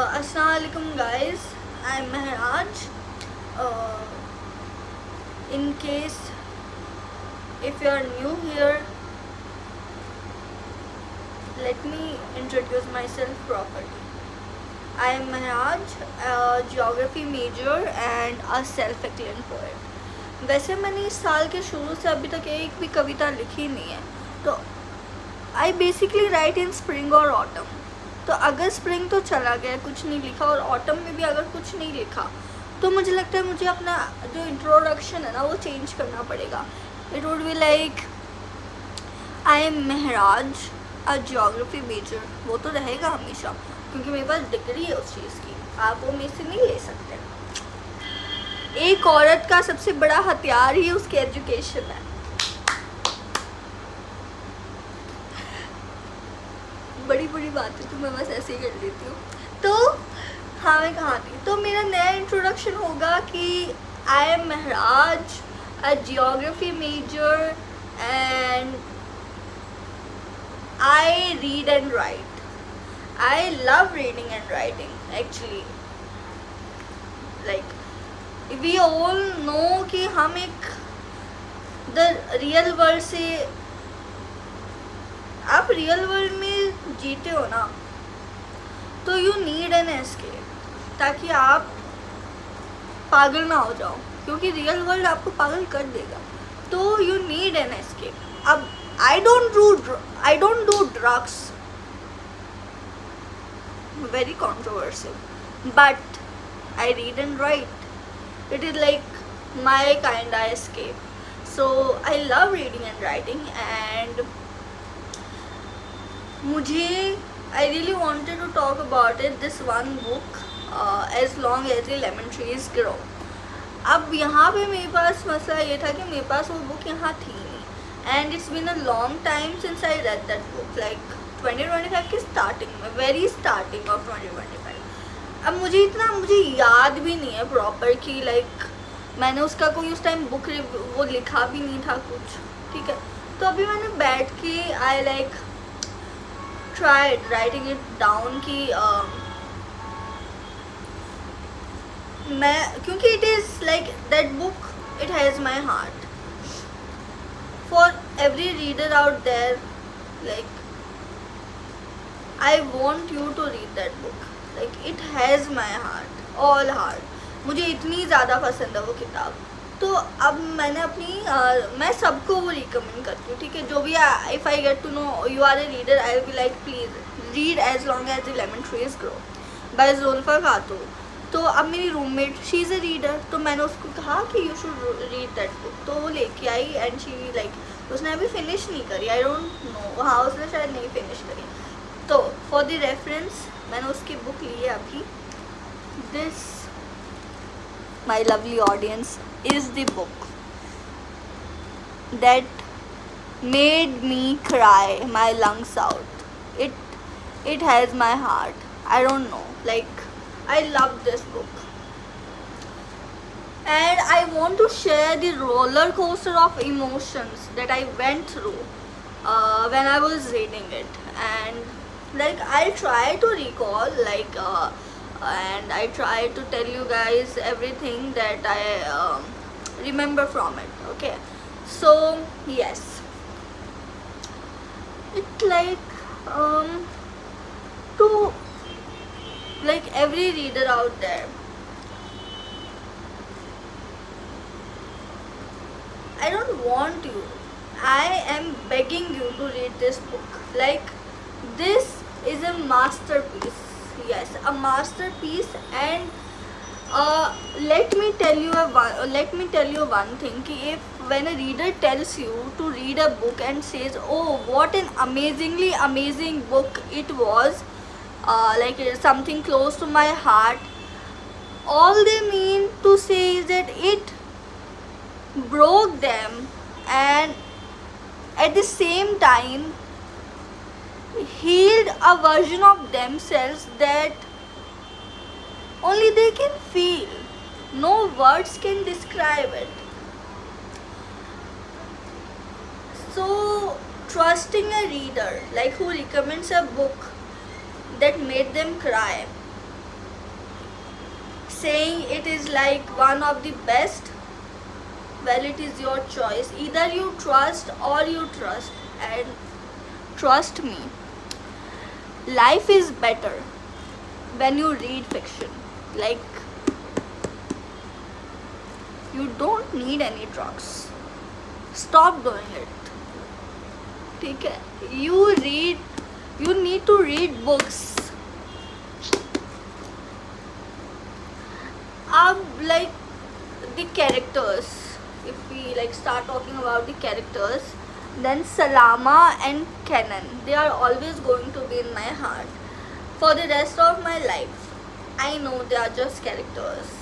Assalamualaikum guys, I'm Maharaj. Uh, in case if you are new here, let me introduce myself properly. I am Maharaj, a geography major and a self-acclaimed poet. वैसे मैंने इस साल के शुरू से अभी तक एक भी कविता लिखी नहीं है, तो I basically right in spring और ऑटम. तो अगर स्प्रिंग तो चला गया, कुछ नहीं लिखा, और ऑटम में भी अगर कुछ नहीं लिखा, तो मुझे लगता है मुझे अपना जो इंट्रोडक्शन है ना वो चेंज करना पड़ेगा. It would be like I am Maharaj, a geography major. वो तो रहेगा हमेशा, क्योंकि मेरे पास डिग्री है उस चीज़ की, आप वो मेरे से नहीं ले सकते. एक औरत का सबसे बड़ा हथियार ही उसकी एजुकेशन है. बड़ी बड़ी बातें तो मैं बस ऐसे ही कर लेती हूँ. तो हाँ, मैं कहाँ थी. तो मेरा नया इंट्रोडक्शन होगा कि I am Maharaj, a geography major and I read and write. I love reading and writing actually. Like we all know कि हम एक द रियल वर्ल्ड से, आप रियल वर्ल्ड में जीते हो ना, तो यू नीड एन एस्केप, ताकि आप पागल ना हो जाओ, क्योंकि रियल वर्ल्ड आपको पागल कर देगा. तो यू नीड एन एस्केप. अब I don't do drugs, very controversial, but I read and write. It is like my kind of escape. So I love reading and writing, and मुझे I really wanted to talk about it, this one book, as long as the lemon trees grow. अब यहाँ पे मेरे पास मसला ये था कि मेरे पास वो बुक यहाँ थी नहीं, and it's been a long time since I read that book, like 2025 की स्टार्टिंग में, वेरी स्टार्टिंग ऑफ 2025. अब मुझे याद भी नहीं है प्रॉपर कि लाइक मैंने उसका कोई उस टाइम बुक वो लिखा भी नहीं था कुछ, ठीक है. तो अभी मैंने बैठ के I like tried writing it down कि मैं, क्योंकि it is like that book, it has my heart. For every reader out there, like I want you to read that book. Like it has my heart, all heart. मुझे इतनी ज़्यादा पसंद है वो किताब. तो अब मैंने मैं सबको वो रिकमेंड करती हूँ, ठीक है. जो भी if I get to know you are a reader, I will be like please read As Long As the Lemon Trees Grow by जुल्फा खातून. तो अब मेरी roommate she is a reader, तो मैंने उसको कहा कि you should read that book. तो वो लेके आई एंड शी लाइक उसने अभी फिनिश नहीं करी, आई डोंट नो, हाँ उसने शायद नहीं फिनिश करी. तो फॉर द रेफरेंस मैंने उसकी बुक ली है अभी. This my lovely audience is the book that made me cry my lungs out. It has my heart. I don't know, like I love this book and I want to share the roller coaster of emotions that I went through when I was reading it. And like I'll try to recall and I try to tell you guys everything that I remember from it. Okay, so yes, it's like to like every reader out there, I don't want you, I am begging you to read this book. Like this is a masterpiece. Yes, a masterpiece. And let me tell you one thing कि if when a reader tells you to read a book and says oh what an amazingly amazing book it was, like something close to my heart, all they mean to say is that it broke them, and at the same time healed a version of themselves that only they can feel. No words can describe it. So trusting a reader like who recommends a book that made them cry saying it is like one of the best. Well, it is your choice. Either you trust or you trust. And trust me, life is better when you read fiction. Like, you don't need any drugs. Stop doing it. ठीक है? You need to read books. Like the characters, if we like start talking about the characters, then Salama and Kenan, they are always going to be in my heart for the rest of my life. I know they are just characters,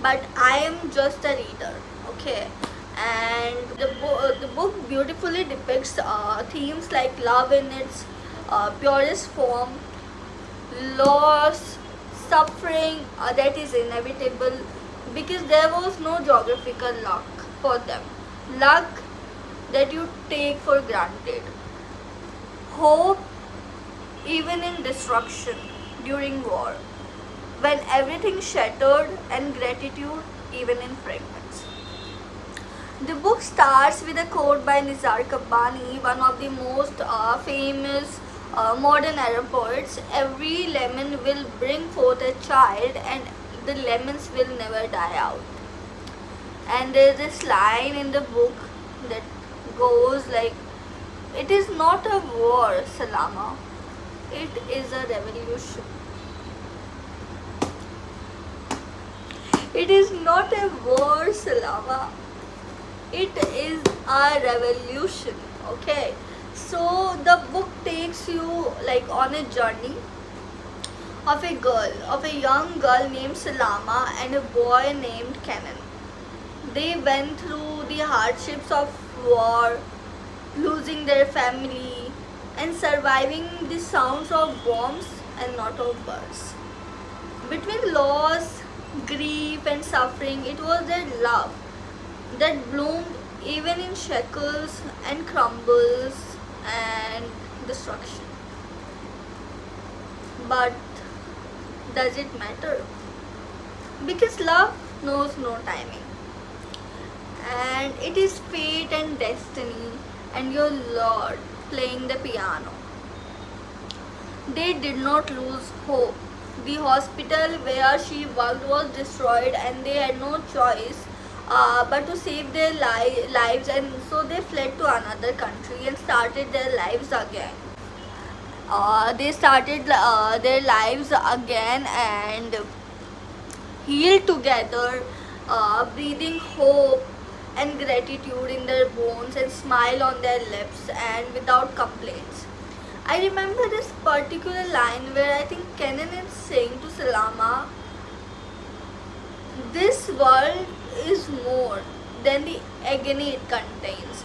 but I am just a reader, okay? And the book beautifully depicts themes like love in its purest form, loss, suffering that is inevitable, because there was no geographical luck for them, luck that you take for granted, hope even in destruction during war, when everything shattered, and gratitude even in fragments. The book starts with a quote by Nizar Qabbani, one of the most famous modern Arab poets. Every lemon will bring forth a child, and the lemons will never die out. And there is this line in the book that goes like, it is not a war, Salama, it is a revolution. It is not a war, Salama, it is a revolution. Okay, so the book takes you like on a journey of a young girl named Salama and a boy named Kenan. They went through the hardships of war, losing their family, and surviving the sounds of bombs and not of birds. Between loss, grief, and suffering, it was their love that bloomed even in shackles and crumbles and destruction. But does it matter? Because love knows no timing, and it is fate and destiny and your Lord playing the piano. They did not lose hope. The hospital where she worked was destroyed, and they had no choice but to save their lives, and so they fled to another country and started their lives again. They started their lives again and healed together, breathing hope and gratitude in their bones and smile on their lips and without complaints. I remember this particular line where I think Kenan is saying to Salama, this world is more than the agony it contains.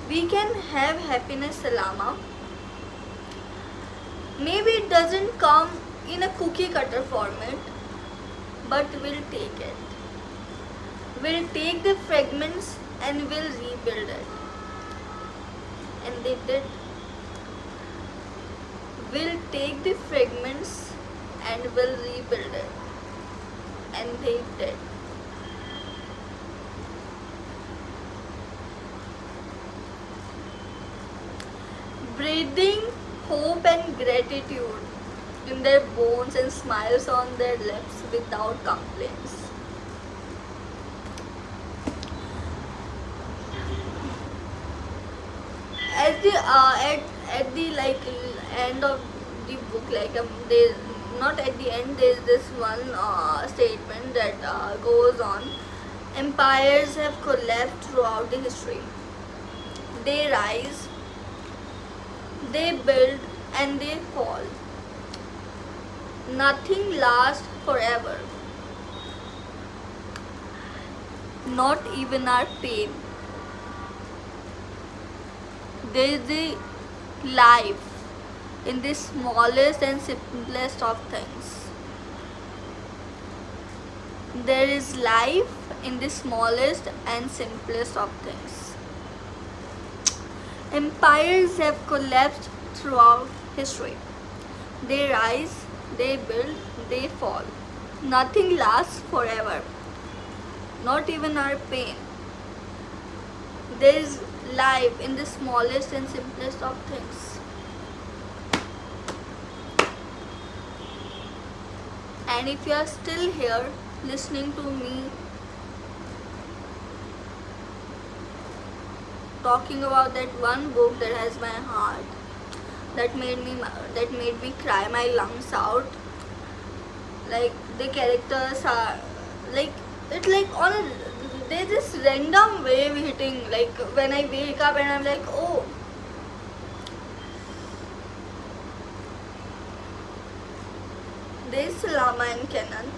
We can have happiness, Salama. Maybe it doesn't come in a cookie cutter format, but we'll take it. We'll take the fragments and we'll rebuild it. And they did. We'll take the fragments and we'll rebuild it. And they did. Breathing hope and gratitude in their bones and smiles on their lips without complaints. At the like end of the book, like there's not at the end, there's this one statement that goes on. Empires have collapsed throughout the history. They rise, they build, and they fall. Nothing lasts forever. Not even our pain. There is the life in the smallest and simplest of things. There is life in the smallest and simplest of things. Empires have collapsed throughout history. They rise, they build, they fall. Nothing lasts forever, not even our pain. There is life in the smallest and simplest of things. And if you are still here listening to me talking about that one book that has my heart, that made me cry my lungs out, like the characters are like it's like on a there's this random wave hitting, like when I wake up and I'm like, oh, there's Salama and Canon,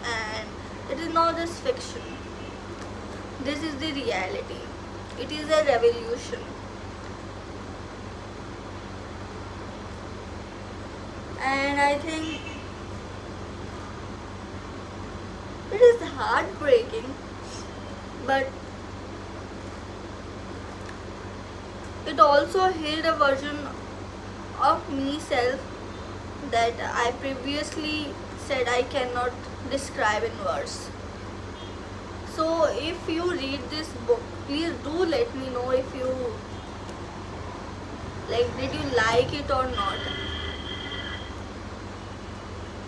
and it is not just fiction. This is the reality. It is a revolution. And I think it is heartbreaking, but it also hid a version of me self that I previously said I cannot describe in words. So if you read this book, please do let me know if you like, did you like it or not.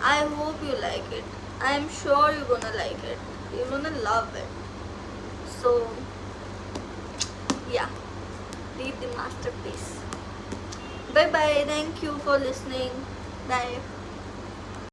I hope you like it. I am sure you're gonna like it. You're gonna love it. So yeah, read the masterpiece. Bye bye. Thank you for listening. Bye.